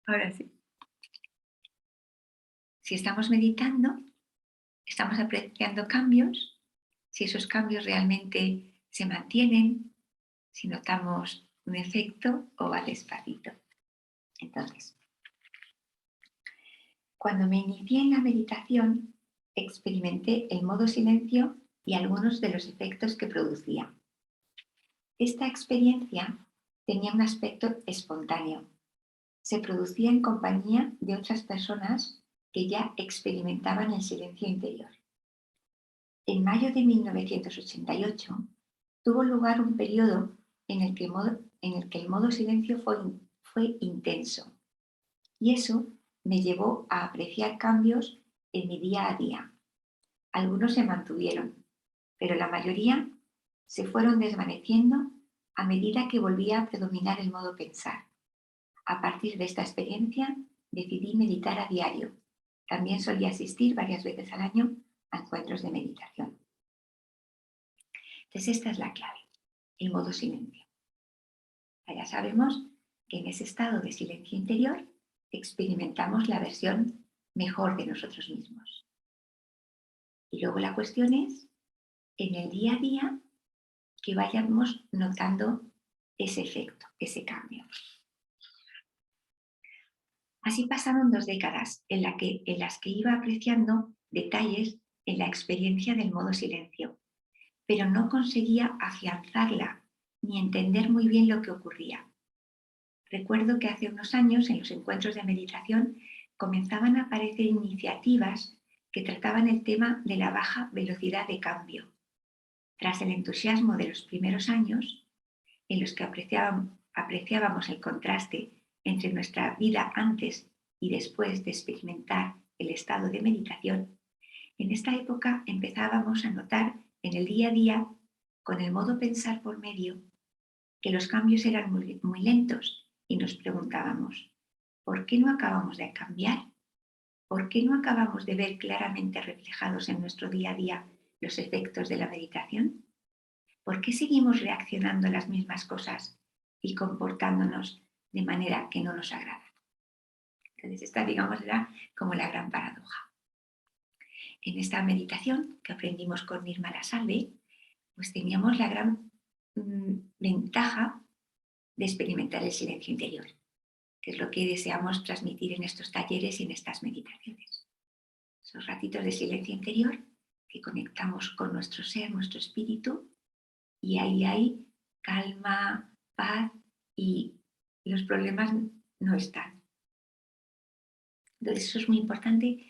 Ahora sí. Si estamos meditando, estamos apreciando cambios, si esos cambios realmente se mantienen, si notamos un efecto o va despacito. Entonces, cuando me inicié en la meditación, experimenté el modo silencio y algunos de los efectos que producía. Esta experiencia tenía un aspecto espontáneo. Se producía en compañía de otras personas que ya experimentaban el silencio interior. En mayo de 1988 tuvo lugar un periodo en el que el modo silencio fue intenso, y eso me llevó a apreciar cambios en mi día a día. Algunos se mantuvieron, pero la mayoría se fueron desvaneciendo a medida que volvía a predominar el modo pensar. A partir de esta experiencia decidí meditar a diario. También solía asistir varias veces al año a encuentros de meditación. Entonces esta es la clave, el modo silencio. Ya sabemos que en ese estado de silencio interior experimentamos la versión mejor de nosotros mismos. Y luego la cuestión es, en el día a día, que vayamos notando ese efecto, ese cambio. Así pasaron 2 décadas en las que iba apreciando detalles en la experiencia del modo silencio, pero no conseguía afianzarla ni entender muy bien lo que ocurría. Recuerdo que hace unos años, en los encuentros de meditación, comenzaban a aparecer iniciativas que trataban el tema de la baja velocidad de cambio. Tras el entusiasmo de los primeros años, en los que apreciábamos el contraste entre nuestra vida antes y después de experimentar el estado de meditación, en esta época empezábamos a notar en el día a día, con el modo pensar por medio, que los cambios eran muy lentos y nos preguntábamos, ¿por qué no acabamos de cambiar? ¿Por qué no acabamos de ver claramente reflejados en nuestro día a día los efectos de la meditación? ¿Por qué seguimos reaccionando a las mismas cosas y comportándonos de manera que no nos agrada? Entonces, esta, digamos, era como la gran paradoja. En esta meditación que aprendimos con Nirmala Salve, pues teníamos la gran ventaja de experimentar el silencio interior, que es lo que deseamos transmitir en estos talleres y en estas meditaciones. Esos ratitos de silencio interior que conectamos con nuestro ser, nuestro espíritu, y ahí hay calma, paz y los problemas no están. Entonces eso es muy importante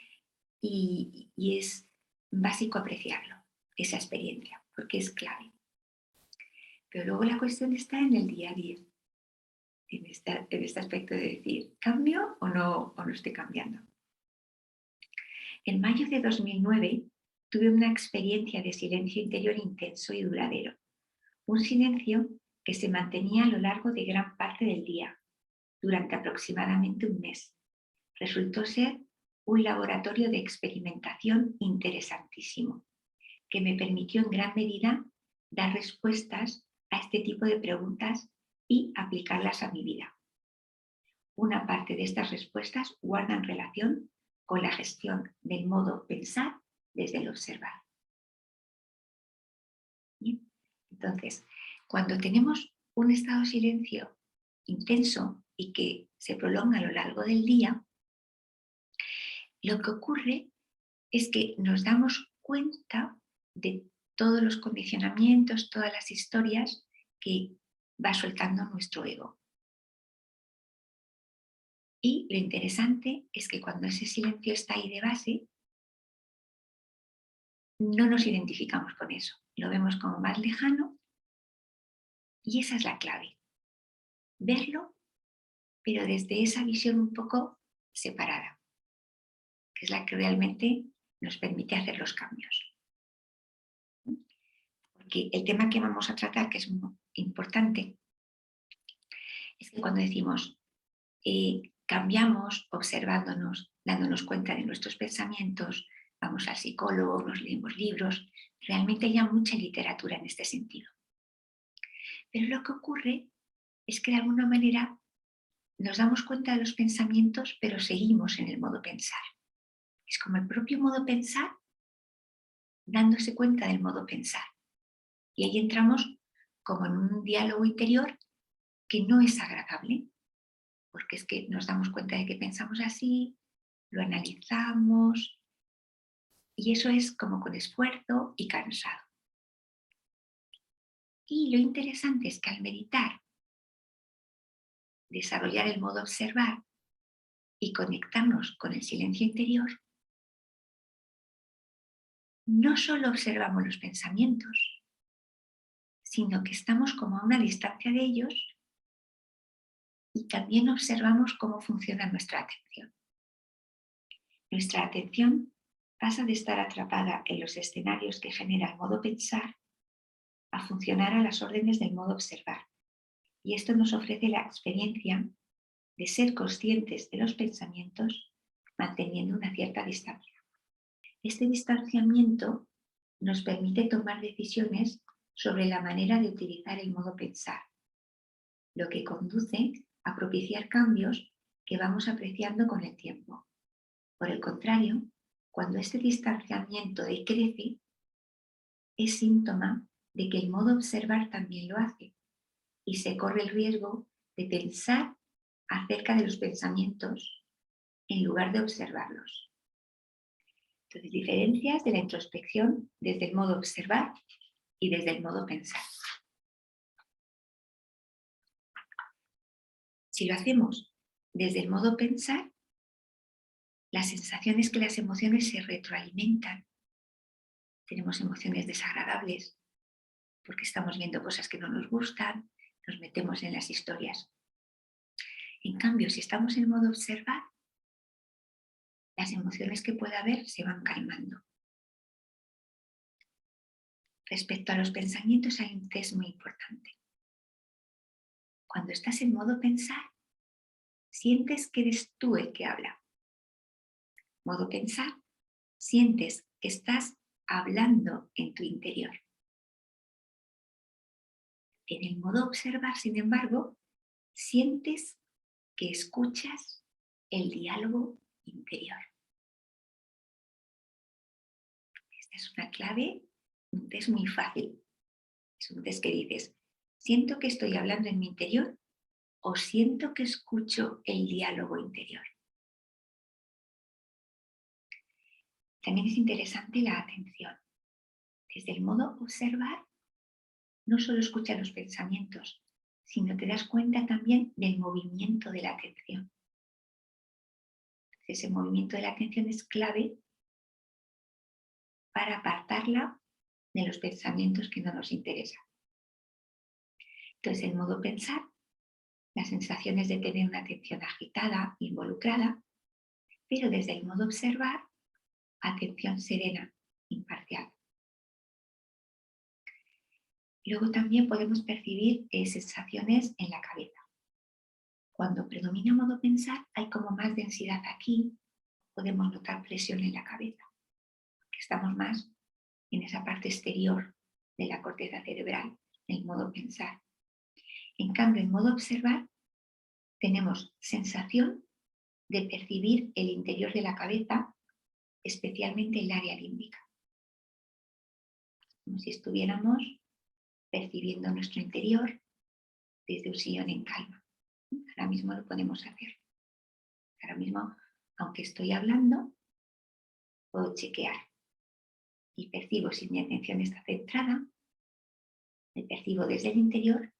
y es básico apreciarlo, esa experiencia, porque es clave. Pero luego la cuestión está en el día a día, en este aspecto de decir, ¿cambio o no estoy cambiando? En mayo de 2009 tuve una experiencia de silencio interior intenso y duradero. Un silencio que se mantenía a lo largo de gran parte del día, durante aproximadamente un mes. Resultó ser un laboratorio de experimentación interesantísimo, que me permitió en gran medida dar respuestas a este tipo de preguntas y aplicarlas a mi vida. Una parte de estas respuestas guardan relación con la gestión del modo pensar desde el observar. ¿Bien? Entonces, cuando tenemos un estado de silencio intenso y que se prolonga a lo largo del día, lo que ocurre es que nos damos cuenta de todos los condicionamientos, todas las historias que va soltando nuestro ego. Y lo interesante es que cuando ese silencio está ahí de base, no nos identificamos con eso, lo vemos como más lejano y esa es la clave, verlo, pero desde esa visión un poco separada, que es la que realmente nos permite hacer los cambios. Porque el tema que vamos a tratar, que es muy importante, es que cuando decimos cambiamos observándonos, dándonos cuenta de nuestros pensamientos, vamos al psicólogo, nos leemos libros, realmente hay ya mucha literatura en este sentido. Pero lo que ocurre es que de alguna manera nos damos cuenta de los pensamientos, pero seguimos en el modo pensar. Es como el propio modo pensar dándose cuenta del modo pensar. Y ahí entramos como en un diálogo interior que no es agradable, porque es que nos damos cuenta de que pensamos así, lo analizamos, y eso es como con esfuerzo y cansado. Y lo interesante es que al meditar, desarrollar el modo observar y conectarnos con el silencio interior, no solo observamos los pensamientos, sino que estamos como a una distancia de ellos y también observamos cómo funciona nuestra atención. Nuestra atención pasa de estar atrapada en los escenarios que genera el modo pensar a funcionar a las órdenes del modo observar. Y esto nos ofrece la experiencia de ser conscientes de los pensamientos manteniendo una cierta distancia. Este distanciamiento nos permite tomar decisiones sobre la manera de utilizar el modo pensar, lo que conduce a propiciar cambios que vamos apreciando con el tiempo. Por el contrario, cuando este distanciamiento decrece, es síntoma de que el modo observar también lo hace y se corre el riesgo de pensar acerca de los pensamientos en lugar de observarlos. Entonces, diferencias de la introspección desde el modo observar y desde el modo pensar. Si lo hacemos desde el modo pensar, la sensación es que las emociones se retroalimentan. Tenemos emociones desagradables porque estamos viendo cosas que no nos gustan, nos metemos en las historias. En cambio, si estamos en modo observar, las emociones que pueda haber se van calmando. Respecto a los pensamientos hay un test muy importante. Cuando estás en modo pensar, sientes que eres tú el que habla. Modo pensar, sientes que estás hablando en tu interior. En el modo observar, sin embargo, sientes que escuchas el diálogo interior. Esta es una clave, un test muy fácil. Es un test que dices, ¿siento que estoy hablando en mi interior o siento que escucho el diálogo interior? También es interesante la atención. Desde el modo observar, no solo escuchas los pensamientos, sino te das cuenta también del movimiento de la atención. Ese movimiento de la atención es clave para apartarla de los pensamientos que no nos interesan. Entonces, en modo pensar, la sensación es de tener una atención agitada, involucrada, pero desde el modo observar, atención serena, imparcial. Luego también podemos percibir sensaciones en la cabeza. Cuando predomina modo pensar, hay como más densidad aquí, podemos notar presión en la cabeza, porque estamos más en esa parte exterior de la corteza cerebral, en el modo pensar. En cambio, en modo observar, tenemos sensación de percibir el interior de la cabeza, especialmente el área límbica. Como si estuviéramos percibiendo nuestro interior desde un sillón en calma. Ahora mismo lo podemos hacer. Ahora mismo, aunque estoy hablando, puedo chequear y percibo si mi atención está centrada, me percibo desde el interior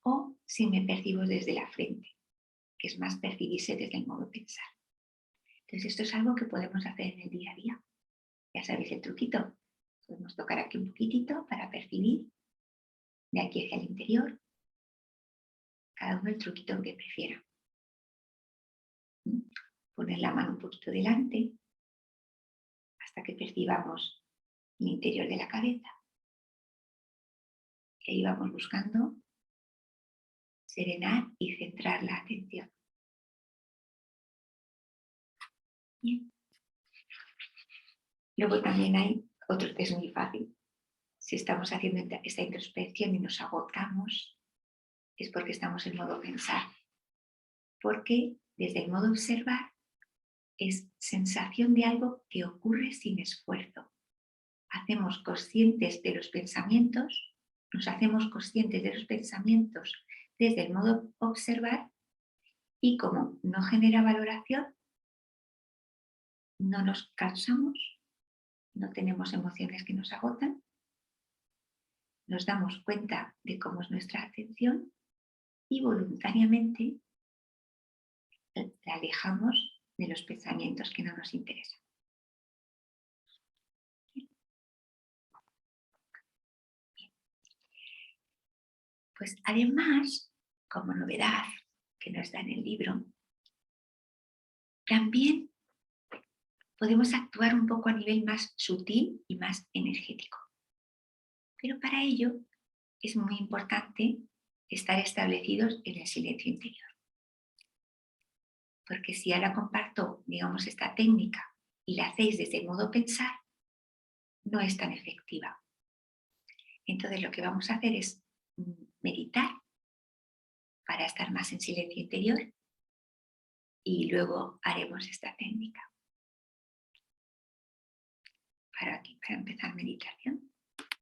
o si me percibo desde la frente, que es más percibirse desde el modo pensar. Entonces esto es algo que podemos hacer en el día a día. Ya sabéis el truquito. Podemos tocar aquí un poquitito para percibir de aquí hacia el interior, cada uno el truquito que prefiera. Poner la mano un poquito delante hasta que percibamos el interior de la cabeza. Y ahí vamos buscando serenar y centrar la atención. Bien. Luego también hay otro test muy fácil. Si estamos haciendo esta introspección y nos agotamos, es porque estamos en modo pensar. porque desde el modo observar es sensación de algo que ocurre sin esfuerzo. Hacemos conscientes de los pensamientos, nos hacemos conscientes de los pensamientos desde el modo observar y como no genera valoración, no nos cansamos, no tenemos emociones que nos agotan, nos damos cuenta de cómo es nuestra atención y voluntariamente la alejamos de los pensamientos que no nos interesan. Pues además, como novedad que nos da en el libro, también podemos actuar un poco a nivel más sutil y más energético. Pero para ello es muy importante estar establecidos en el silencio interior. Porque si ahora comparto, digamos, esta técnica y la hacéis desde el modo pensar, no es tan efectiva. Entonces lo que vamos a hacer es meditar para estar más en silencio interior y luego haremos esta técnica. Para empezar meditación.